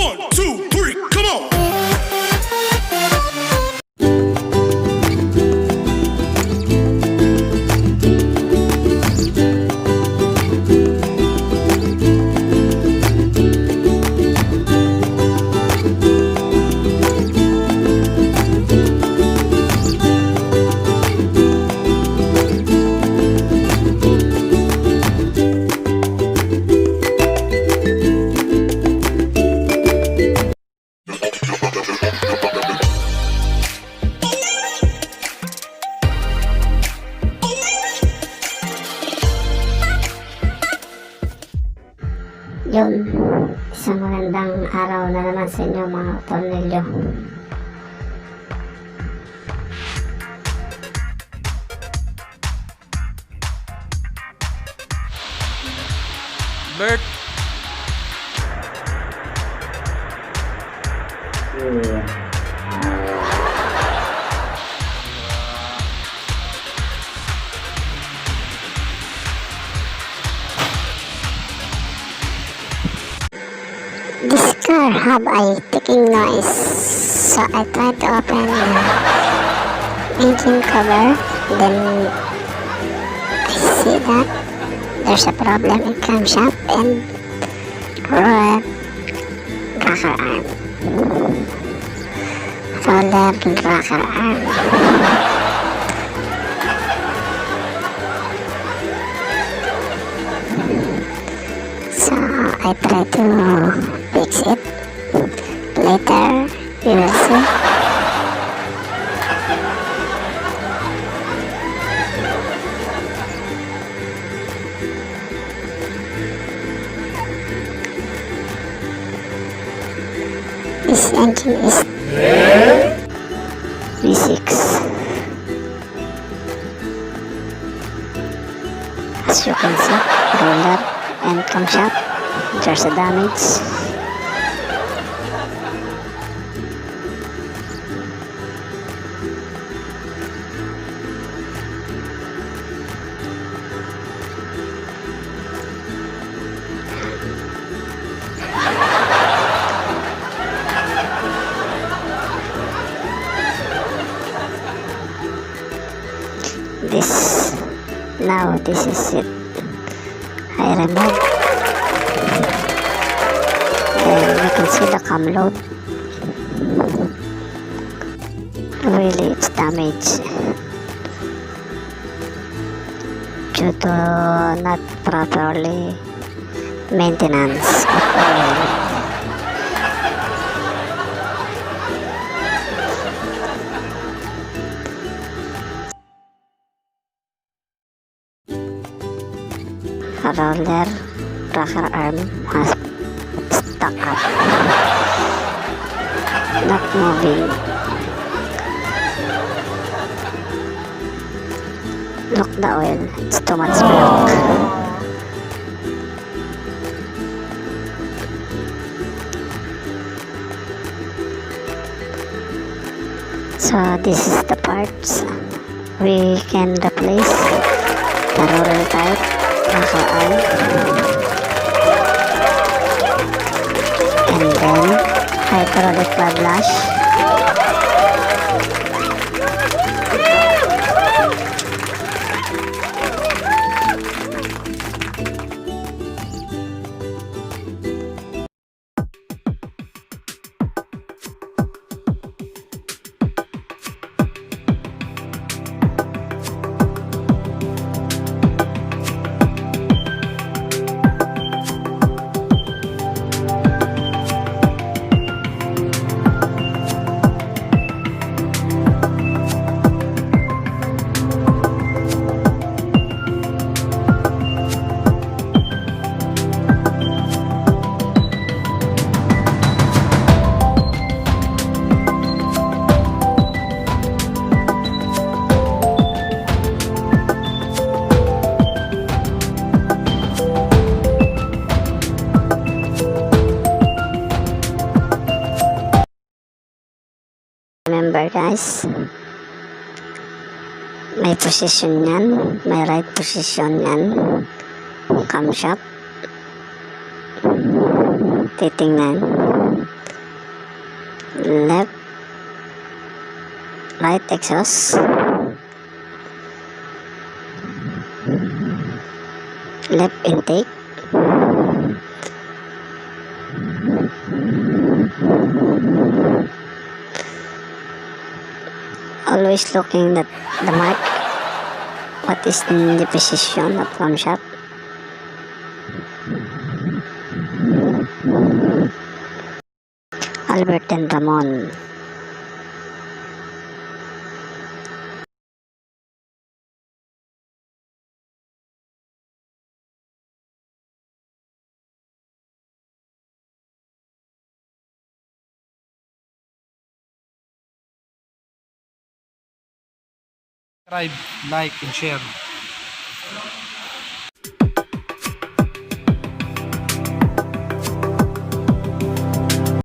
1, 2, 3, come on! Yun, isang magandang araw na naman sa inyo mga tornilyo. Bert. This car have a ticking noise, so I tried to open the engine cover, then I see that there's a problem in camshaft and roller rocker arm. So I try to fix it. Later you will see. This engine is V6. As you can see, roller and camshaft, there's a damage. This is it. I remove. Then you can see the cam load. Really, it's damaged due to not properly maintenance of oil. A roller rocker arm has stuck up, not moving. Look, the oil, it's too much black. So this is the parts we can replace: the roller type, rocker arm, and then hydraulic lash. Remember guys, may position yan, may right position yan, camshaft, titingnan. left, right exhaust, left intake, always looking at the mark, what is in the position of camshaft. Albert and Ramon. Subscribe, like, and share.